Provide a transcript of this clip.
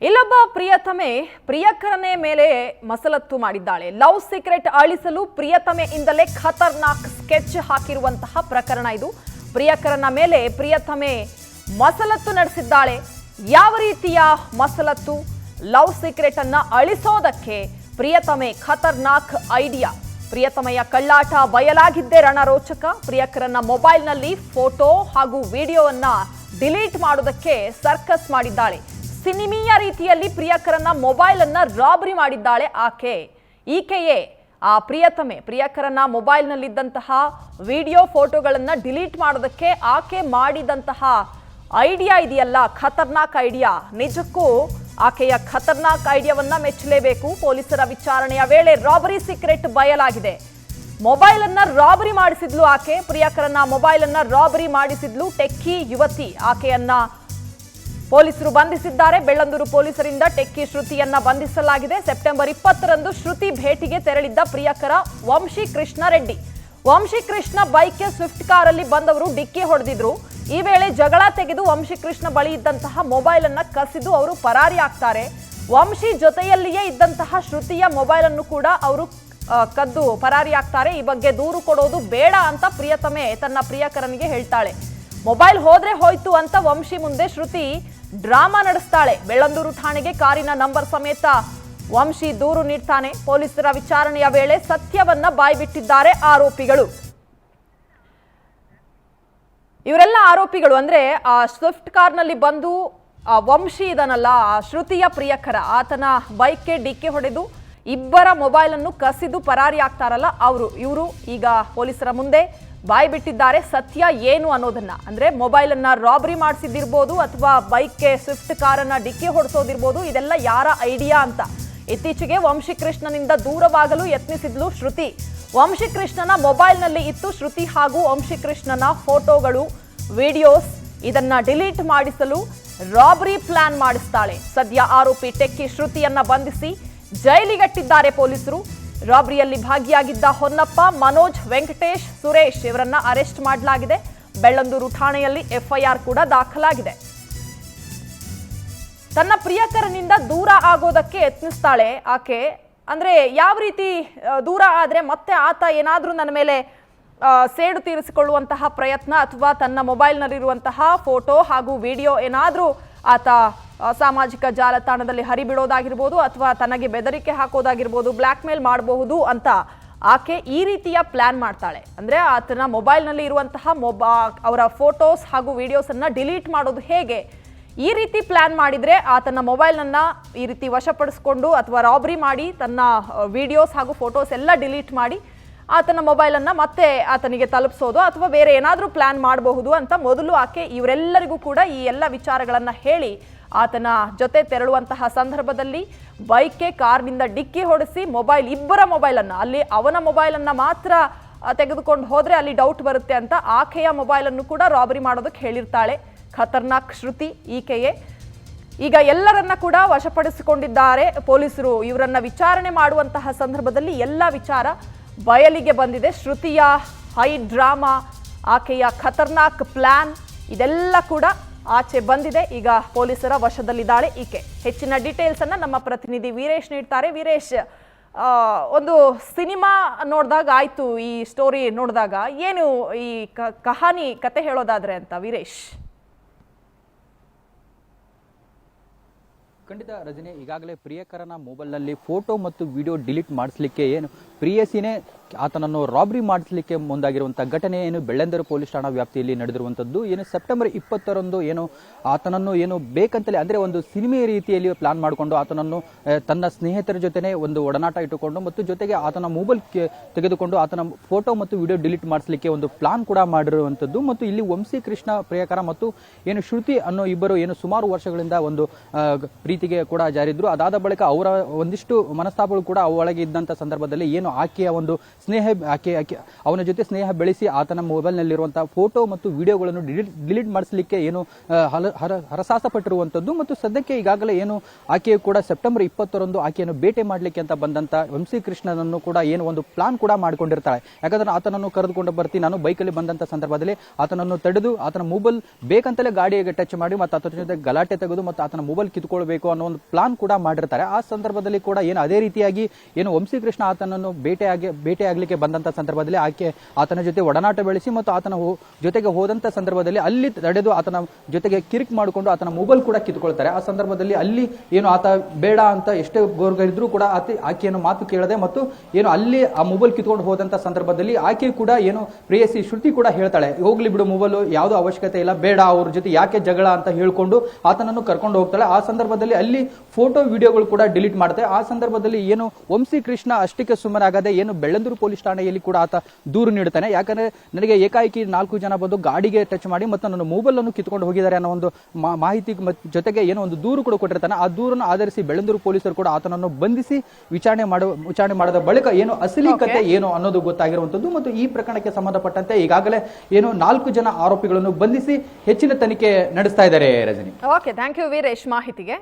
ಇಲ್ಲೊಬ್ಬ ಪ್ರಿಯತಮೆ ಪ್ರಿಯಕರನೇ ಮೇಲೆ ಮಸಲತ್ತು ಮಾಡಿದ್ದಾಳೆ. ಲವ್ ಸೀಕ್ರೆಟ್ ಅಳಿಸಲು ಪ್ರಿಯತಮೆಯಿಂದಲೇ ಖತರ್ನಾಕ್ ಸ್ಕೆಚ್ ಹಾಕಿರುವಂತಹ ಪ್ರಕರಣ ಇದು. ಪ್ರಿಯಕರನ ಮೇಲೆ ಪ್ರಿಯತಮೆ ಮಸಲತ್ತು ನಡೆಸಿದ್ದಾಳೆ. ಯಾವ ರೀತಿಯ ಮಸಲತ್ತು? ಲವ್ ಸೀಕ್ರೆಟ್ ಅನ್ನ ಅಳಿಸೋದಕ್ಕೆ ಪ್ರಿಯತಮೆ ಖತರ್ನಾಕ್ ಐಡಿಯಾ. ಪ್ರಿಯತಮೆಯ ಕಳ್ಳಾಟ ಬಯಲಾಗಿದ್ದೇ ರಣರೋಚಕ. ಪ್ರಿಯಕರನ ಮೊಬೈಲ್ನಲ್ಲಿ ಫೋಟೋ ಹಾಗೂ ವಿಡಿಯೋವನ್ನ ಡಿಲೀಟ್ ಮಾಡೋದಕ್ಕೆ ಸರ್ಕಸ್ ಮಾಡಿದ್ದಾಳೆ. ಸಿನಿಮೀಯ ರೀತಿಯಲ್ಲಿ ಪ್ರಿಯಕರನ ಮೊಬೈಲ್ ಅನ್ನ ರಾಬರಿ ಮಾಡಿದ್ದಾಳೆ ಈಕೆಯೇ ಆ ಪ್ರಿಯಕರನ ಮೊಬೈಲ್ ನಲ್ಲಿದ್ದಂತಹ ವಿಡಿಯೋ ಫೋಟೋಗಳನ್ನ ಡಿಲೀಟ್ ಮಾಡೋದಕ್ಕೆ ಆಕೆ ಮಾಡಿದಂತಹ ಐಡಿಯಾ ಇದೆಯಲ್ಲ, ಖತರ್ನಾಕ್ ಐಡಿಯಾ. ನಿಜಕ್ಕೂ ಆಕೆಯ ಖತರ್ನಾಕ್ ಐಡಿಯಾವನ್ನ ಮೆಚ್ಚಲೇಬೇಕು. ಪೊಲೀಸರ ವಿಚಾರಣೆಯ ವೇಳೆ ರಾಬರಿ ಸೀಕ್ರೆಟ್ ಬಯಲಾಗಿದೆ. ಮೊಬೈಲ್ ಅನ್ನ ರಾಬರಿ ಮಾಡಿಸಿದ್ಲು ಆಕೆ. ಪ್ರಿಯಕರನ ಮೊಬೈಲ್ ಅನ್ನ ರಾಬರಿ ಮಾಡಿಸಿದ್ಲು ಟೆಕ್ಕಿ ಯುವತಿ. ಆಕೆಯನ್ನ ಪೊಲೀಸರು ಬಂಧಿಸಿದ್ದಾರೆ. ಬೆಳ್ಳಂದೂರು ಪೊಲೀಸರಿಂದ ಟೆಕ್ಕಿ ಶ್ರುತಿಯನ್ನ ಬಂಧಿಸಲಾಗಿದೆ. ಸೆಪ್ಟೆಂಬರ್ 20ರಂದು ಶ್ರುತಿ ಭೇಟಿಗೆ ತೆರಳಿದ್ದ ಪ್ರಿಯಕರ ವಂಶಿ ಕೃಷ್ಣ ರೆಡ್ಡಿ. ವಂಶಿ ಕೃಷ್ಣ ಬೈಕ್ಗೆ ಸ್ವಿಫ್ಟ್ ಕಾರಲ್ಲಿ ಬಂದವರು ಡಿಕ್ಕಿ ಹೊಡೆದಿದ್ರು. ಈ ವೇಳೆ ಜಗಳ ತೆಗೆದು ವಂಶಿ ಕೃಷ್ಣ ಬಳಿ ಇದ್ದಂತಹ ಮೊಬೈಲ್ ಅನ್ನ ಕಸಿದು ಅವರು ಪರಾರಿ ಆಗ್ತಾರೆ. ವಂಶಿ ಜೊತೆಯಲ್ಲಿಯೇ ಇದ್ದಂತಹ ಶ್ರುತಿಯ ಮೊಬೈಲ್ ಅನ್ನು ಕೂಡ ಅವರು ಕದ್ದು ಪರಾರಿ ಆಗ್ತಾರೆ. ಈ ಬಗ್ಗೆ ದೂರು ಕೊಡೋದು ಬೇಡ ಅಂತ ಪ್ರಿಯತಮೆ ತನ್ನ ಪ್ರಿಯಕರನಿಗೆ ಹೇಳ್ತಾಳೆ. ಮೊಬೈಲ್ ಹೋದ್ರೆ ಹೋಯ್ತು ಅಂತ ವಂಶಿ ಮುಂದೆ ಶ್ರುತಿ ಡ್ರಾಮಾ ನಡೆಸ್ತಾಳೆ. ಬೆಳ್ಳಂದೂರು ಠಾಣೆಗೆ ಕಾರಿನ ನಂಬರ್ ಸಮೇತ ವಂಶಿ ದೂರು ನೀಡ್ತಾನೆ. ಪೊಲೀಸರ ವಿಚಾರಣೆಯ ವೇಳೆ ಸತ್ಯವನ್ನ ಬಾಯ್ಬಿಟ್ಟಿದ್ದಾರೆ ಆರೋಪಿಗಳು. ಇವರೆಲ್ಲ ಆರೋಪಿಗಳು ಅಂದ್ರೆ ಆ ಸ್ವಿಫ್ಟ್ ಕಾರ್ನಲ್ಲಿ ಬಂದು ವಂಶಿ ಇದನ್ನಲ್ಲ, ಶ್ರುತಿಯ ಪ್ರಿಯಕರ, ಆತನ ಬೈಕ್ಗೆ ಡಿಕ್ಕಿ ಹೊಡೆದು ಇಬ್ಬರ ಮೊಬೈಲ್ ಅನ್ನು ಕಸಿದು ಪರಾರಿ ಆಗ್ತಾರಲ್ಲ ಇವರು ಈಗ ಪೊಲೀಸರ ಮುಂದೆ ಬಾಯಿ ಬಿಟ್ಟಿದ್ದಾರೆ. ಸತ್ಯ ಏನು ಅನ್ನೋದನ್ನ, ಅಂದ್ರೆ ಮೊಬೈಲ್ ಅನ್ನ ರಾಬರಿ ಮಾಡಿಸಿದಿರ್ಬೋದು ಅಥವಾ ಬೈಕ್ಗೆ ಸ್ವಿಫ್ಟ್ ಕಾರನ್ನ ಡಿಕ್ಕಿ ಹೊಡೆಸೋದಿರ್ಬೋದು, ಇದೆಲ್ಲ ಯಾರ ಐಡಿಯಾ ಅಂತ. ಇತ್ತೀಚೆಗೆ ವಂಶಿ ಕೃಷ್ಣನಿಂದ ದೂರವಾಗಲು ಯತ್ನಿಸಿದ್ಲು ಶ್ರುತಿ. ವಂಶಿ ಕೃಷ್ಣನ ಮೊಬೈಲ್ನಲ್ಲಿ ಇತ್ತು ಶ್ರುತಿ ಹಾಗೂ ವಂಶಿ ಕೃಷ್ಣನ ಫೋಟೋಗಳು, ವಿಡಿಯೋಸ್. ಇದನ್ನ ಡಿಲೀಟ್ ಮಾಡಿಸಲು ರಾಬರಿ ಪ್ಲಾನ್ ಮಾಡಿಸ್ತಾಳೆ. ಸದ್ಯ ಆರೋಪಿ ಟೆಕ್ಕಿ ಶ್ರುತಿಯನ್ನ ಬಂಧಿಸಿ ಜೈಲಿಗಟ್ಟಿದ್ದಾರೆ ಪೊಲೀಸರು. ರಾಬರಿಯಲ್ಲಿ ಭಾಗಿಯಾಗಿದ್ದ ಹೊನ್ನಪ್ಪ, ಮನೋಜ್, ವೆಂಕಟೇಶ್, ಸುರೇಶ್ ಇವರನ್ನ ಅರೆಸ್ಟ್ ಮಾಡಲಾಗಿದೆ. ಬೆಳ್ಳಂದೂರು ಠಾಣೆಯಲ್ಲಿ ಎಫ್ಐಆರ್ ಕೂಡ ದಾಖಲಾಗಿದೆ. ತನ್ನ ಪ್ರಿಯಕರನಿಂದ ದೂರ ಆಗೋದಕ್ಕೆ ಯತ್ನಿಸ್ತಾಳೆ ಆಕೆ. ಅಂದ್ರೆ ಯಾವ ರೀತಿ ದೂರ ಆದ್ರೆ ಮತ್ತೆ ಆತ ಏನಾದ್ರೂ ನನ್ನ ಮೇಲೆ ಸೇಡು ತೀರಿಸಿಕೊಳ್ಳುವಂತಹ ಪ್ರಯತ್ನ ಅಥವಾ ತನ್ನ ಮೊಬೈಲ್ನಲ್ಲಿರುವಂತಹ ಫೋಟೋ ಹಾಗೂ ವಿಡಿಯೋ ಏನಾದ್ರೂ ಆತ ಸಾಮಾಜಿಕ ಜಾಲತಾಣದಲ್ಲಿ ಹರಿಬಿಡೋದಾಗಿರ್ಬೋದು ಅಥವಾ ತನಗೆ ಬೆದರಿಕೆ ಹಾಕೋದಾಗಿರ್ಬೋದು, ಬ್ಲ್ಯಾಕ್ ಮೇಲ್ ಮಾಡಬಹುದು ಅಂತ ಆಕೆ ಈ ರೀತಿಯ ಪ್ಲಾನ್ ಮಾಡ್ತಾಳೆ. ಅಂದ್ರೆ ಆತನ ಮೊಬೈಲ್ನಲ್ಲಿ ಇರುವಂತಹ ಅವರ ಫೋಟೋಸ್ ಹಾಗೂ ವಿಡಿಯೋಸ್ ಅನ್ನ ಡಿಲೀಟ್ ಮಾಡೋದು ಹೇಗೆ, ಈ ರೀತಿ ಪ್ಲಾನ್ ಮಾಡಿದ್ರೆ ಆತನ ಮೊಬೈಲ್ನನ್ನ ಈ ರೀತಿ ವಶಪಡಿಸಿಕೊಂಡು ಅಥವಾ ರಾಬರಿ ಮಾಡಿ ತನ್ನ ವಿಡಿಯೋಸ್ ಹಾಗೂ ಫೋಟೋಸ್ ಎಲ್ಲ ಡಿಲೀಟ್ ಮಾಡಿ ಆತನ ಮೊಬೈಲನ್ನು ಮತ್ತೆ ಆತನಿಗೆ ತಲುಪಿಸೋದು ಅಥವಾ ಬೇರೆ ಏನಾದರೂ ಪ್ಲಾನ್ ಮಾಡಬಹುದು ಅಂತ ಮೊದಲು ಆಕೆ ಇವರೆಲ್ಲರಿಗೂ ಕೂಡ ಈ ಎಲ್ಲ ವಿಚಾರಗಳನ್ನು ಹೇಳಿ ಆತನ ಜೊತೆ ತೆರಳುವಂತಹ ಸಂದರ್ಭದಲ್ಲಿ ಬೈಕ್ಗೆ ಕಾರ್ನಿಂದ ಡಿಕ್ಕಿ ಹೊಡೆಸಿ ಇಬ್ಬರ ಮೊಬೈಲನ್ನು, ಅಲ್ಲಿ ಅವನ ಮೊಬೈಲನ್ನು ಮಾತ್ರ ತೆಗೆದುಕೊಂಡು ಹೋದರೆ ಅಲ್ಲಿ ಡೌಟ್ ಬರುತ್ತೆ ಅಂತ ಆಕೆಯ ಮೊಬೈಲನ್ನು ಕೂಡ ರಾಬರಿ ಮಾಡೋದಕ್ಕೆ ಹೇಳಿರ್ತಾಳೆ ಖತರ್ನಾಕ್ ಶ್ರುತಿ ಈಕೆಯೇ. ಈಗ ಎಲ್ಲರನ್ನ ಕೂಡ ವಶಪಡಿಸಿಕೊಂಡಿದ್ದಾರೆ ಪೊಲೀಸರು. ಇವರನ್ನ ವಿಚಾರಣೆ ಮಾಡುವಂತಹ ಸಂದರ್ಭದಲ್ಲಿ ಎಲ್ಲ ವಿಚಾರ ಬಯಲಿಗೆ ಬಂದಿದೆ. ಶ್ರುತಿಯ ಹೈ ಡ್ರಾಮಾ, ಆಕೆಯ ಖತರ್ನಾಕ್ ಪ್ಲಾನ್ ಇದೆಲ್ಲ ಕೂಡ ಆಚೆ ಬಂದಿದೆ. ಈಗ ಪೊಲೀಸರ ವಶದಲ್ಲಿದ್ದಾಳೆ ಈಕೆ. ಹೆಚ್ಚಿನ ಡೀಟೇಲ್ಸ್ ಅನ್ನ ನಮ್ಮ ಪ್ರತಿನಿಧಿ ವೀರೇಶ್ ನೀಡ್ತಾರೆ. ವೀರೇಶ್, ಒಂದು ಸಿನಿಮಾ ನೋಡಿದಾಗ ಆಯ್ತು, ಈ ಸ್ಟೋರಿ ನೋಡಿದಾಗ ಏನು ಈ ಕತೆ ಹೇಳೋದಾದ್ರೆ ಅಂತ ವೀರೇಶ್? ಖಂಡಿತ ರಜನಿ, ಈಗಾಗಲೇ ಪ್ರಿಯಕರನ ಮೊಬೈಲ್ನಲ್ಲಿ ಫೋಟೋ ಮತ್ತು ವಿಡಿಯೋ ಡಿಲೀಟ್ ಮಾಡಿಸಲಿಕ್ಕೆ ಪ್ರಿಯಸಿನೇ ಆತನನ್ನು ರಾಬರಿ ಮಾಡಿಸಲಿಕ್ಕೆ ಮುಂದಾಗಿರುವಂಥ ಘಟನೆ ಬೆಳ್ಳಂದೂರು ಪೊಲೀಸ್ ಠಾಣಾ ವ್ಯಾಪ್ತಿಯಲ್ಲಿ ನಡೆದಿರುವಂಥದ್ದು. ಸೆಪ್ಟೆಂಬರ್ 20ರಂದು ಆತನನ್ನು ಬೇಕಂತಲೇ ಅಂದರೆ ಒಂದು ಸಿನಿಮೆ ರೀತಿಯಲ್ಲಿ ಪ್ಲಾನ್ ಮಾಡಿಕೊಂಡು ಆತನನ್ನು ತನ್ನ ಸ್ನೇಹಿತರ ಜೊತೆನೆ ಒಂದು ಒಡನಾಟ ಇಟ್ಟುಕೊಂಡು ಮತ್ತು ಜೊತೆಗೆ ಆತನ ಮೊಬೈಲ್ ತೆಗೆದುಕೊಂಡು ಆತನ ಫೋಟೋ ಮತ್ತು ವಿಡಿಯೋ ಡಿಲೀಟ್ ಮಾಡಿಸಲಿಕ್ಕೆ ಒಂದು ಪ್ಲಾನ್ ಕೂಡ ಮಾಡಿರುವಂಥದ್ದು. ಮತ್ತು ಇಲ್ಲಿ ವಂಶಿ ಕೃಷ್ಣ ಪ್ರಿಯಕರ ಮತ್ತು ಶ್ರುತಿ ಅನ್ನೋ ಇಬ್ಬರು ಸುಮಾರು ವರ್ಷಗಳಿಂದ ಒಂದು ಪ್ರೀತಿಗೆ ಕೂಡ ಜಾರಿದ್ರು. ಅದಾದ ಬಳಿಕ ಅವರ ಒಂದಿಷ್ಟು ಮನಸ್ತಾಪಗಳು ಕೂಡ ಒಳಗೆ ಇದ್ದಂಥ ಸಂದರ್ಭದಲ್ಲಿ ಆಕೆಯ ಒಂದು ಸ್ನೇಹ ಅವನ ಜೊತೆ ಸ್ನೇಹ ಬೆಳೆಸಿ ಆತನ ಮೊಬೈಲ್ನಲ್ಲಿರುವಂತಹ ಫೋಟೋ ಮತ್ತು ವಿಡಿಯೋಗಳನ್ನು ಡಿಲೀಟ್ ಮಾಡಿಸಲಿಕ್ಕೆ ಹರಸಾಸ ಪಟ್ಟಿರುವಂಥದ್ದು. ಮತ್ತು ಸದ್ಯಕ್ಕೆ ಈಗಾಗಲೇ ಆಕೆಯು ಕೂಡ ಸೆಪ್ಟೆಂಬರ್ 20ರಂದು ಆಕೆಯನ್ನು ಭೇಟಿ ಮಾಡಲಿಕ್ಕೆ ಅಂತ ಬಂದಂತ ವಂಶಿ ಕೃಷ್ಣನನ್ನು ಕೂಡ ಒಂದು ಪ್ಲಾನ್ ಕೂಡ ಮಾಡಿಕೊಂಡಿರ್ತಾಳೆ. ಯಾಕಂದ್ರೆ ಆತನನ್ನು ಕರೆದುಕೊಂಡು ಬರ್ತೀನಿ ನಾನು ಬೈಕಲ್ಲಿ ಬಂದಂತ ಸಂದರ್ಭದಲ್ಲಿ ಆತನನ್ನು ತಡೆದು ಆತನ ಮೊಬೈಲ್ ಬೇಕಂತಲೇ ಗಾಡಿಗೆ ಟಚ್ ಮಾಡಿ ಮತ್ತು ಆತನ ಜೊತೆ ಗಲಾಟೆ ತೆಗೆದು ಮತ್ತು ಆತನ ಮೊಬೈಲ್ ಕಿತ್ಕೊಳ್ಬೇಕು ಮಾಡಬೇಕು ಅನ್ನೋ ಒಂದು ಪ್ಲಾನ್ ಕೂಡ ಮಾಡಿರ್ತಾರೆ. ಆ ಸಂದರ್ಭದಲ್ಲಿ ಕೂಡ ಏನು ಅದೇ ರೀತಿಯಾಗಿ ಏನು ವಂಶೀಕೃಷ್ಣ ಆತನನ್ನು ಭೇಟಿಯಾಗಲಿಕ್ಕೆ ಬಂದಂತ ಸಂದರ್ಭದಲ್ಲಿ ಆತನ ಜೊತೆ ಒಡನಾಟ ಬೆಳೆಸಿ ಮತ್ತು ಆತನ ಜೊತೆಗೆ ಹೋದಂತ ಸಂದರ್ಭದಲ್ಲಿ ಅಲ್ಲಿ ತಡೆದು ಆತನ ಜೊತೆಗೆ ಕಿರಿಕ್ ಮಾಡಿಕೊಂಡು ಆತನ ಮೊಬೈಲ್ ಕೂಡ ಕಿತ್ಕೊಳ್ತಾರೆ. ಆ ಸಂದರ್ಭದಲ್ಲಿ ಅಲ್ಲಿ ಏನು ಆತ ಬೇಡ ಅಂತ ಎಷ್ಟೇ ಗೋರ್ಗರಿದ್ರು ಕೂಡ ಆಕೆಯನ್ನು ಮಾತು ಕೇಳದೆ ಮತ್ತು ಏನು ಅಲ್ಲಿ ಆ ಮೊಬೈಲ್ ಕಿತ್ಕೊಂಡು ಹೋದಂತ ಸಂದರ್ಭದಲ್ಲಿ ಆಕೆ ಕೂಡ ಏನು ಪ್ರೇಯಸಿ ಶ್ರುತಿ ಕೂಡ ಹೇಳ್ತಾಳೆ, ಹೋಗ್ಲಿ ಬಿಡು ಮೊಬೈಲ್ ಯಾವ್ದು ಅವಶ್ಯಕತೆ ಇಲ್ಲ, ಬೇಡ, ಅವ್ರ ಜೊತೆ ಯಾಕೆ ಜಗಳ ಅಂತ ಹೇಳ್ಕೊಂಡು ಆತನನ್ನು ಕರ್ಕೊಂಡು ಹೋಗ್ತಾಳೆ. ಆ ಸಂದರ್ಭದಲ್ಲಿ ಅಲ್ಲಿ ಫೋಟೋ ವಿಡಿಯೋಗಳು ಕೂಡ ಡಿಲೀಟ್ ಮಾಡುತ್ತೆ. ಆ ಸಂದರ್ಭದಲ್ಲಿ ಏನು ವಂಶೀಕೃಷ್ಣ ಅಷ್ಟಕ್ಕೆ ಸುಮ್ಮನಾಗದೆ ಏನು ಬೆಳ್ಳಂದೂರು ಪೊಲೀಸ್ ಠಾಣೆಯಲ್ಲಿ ಕೂಡ ಆತ ದೂರು ನೀಡುತ್ತಾನೆ. ಯಾಕಂದ್ರೆ ನನಗೆ ಏಕಾಏಕಿ 4 ಜನ ಬಂದು ಗಾಡಿಗೆ ಟಚ್ ಮಾಡಿ ಮತ್ತು ನನ್ನ ಮೊಬೈಲ್ ಅನ್ನು ಕಿತ್ಕೊಂಡು ಹೋಗಿದ್ದಾರೆ ಅನ್ನೋ ಒಂದು ಮಾಹಿತಿ ಜೊತೆಗೆ ಏನೋ ಒಂದು ದೂರು ಕೂಡ ಕೊಟ್ಟಿರ್ತಾನೆ. ಆ ದೂರನ್ನು ಆಧರಿಸಿ ಬೆಳ್ಳಂದೂರು ಪೊಲೀಸರು ಕೂಡ ಆತನನ್ನು ಬಂಧಿಸಿ ವಿಚಾರಣೆ ಮಾಡಿದ ಬಳಿಕ ಏನು ಅಸಲಿ ಕತೆ ಏನು ಅನ್ನೋದು ಗೊತ್ತಾಗಿರುವಂತದ್ದು. ಮತ್ತು ಈ ಪ್ರಕರಣಕ್ಕೆ ಸಂಬಂಧಪಟ್ಟಂತೆ ಈಗಾಗಲೇ ಏನು 4 ಜನ ಆರೋಪಿಗಳನ್ನು ಬಂಧಿಸಿ ಹೆಚ್ಚಿನ ತನಿಖೆ ನಡೆಸ್ತಾ ಇದ್ದಾರೆ. Rajani, okay, thank you Veeresh ಮಾಹಿತಿಗೆ.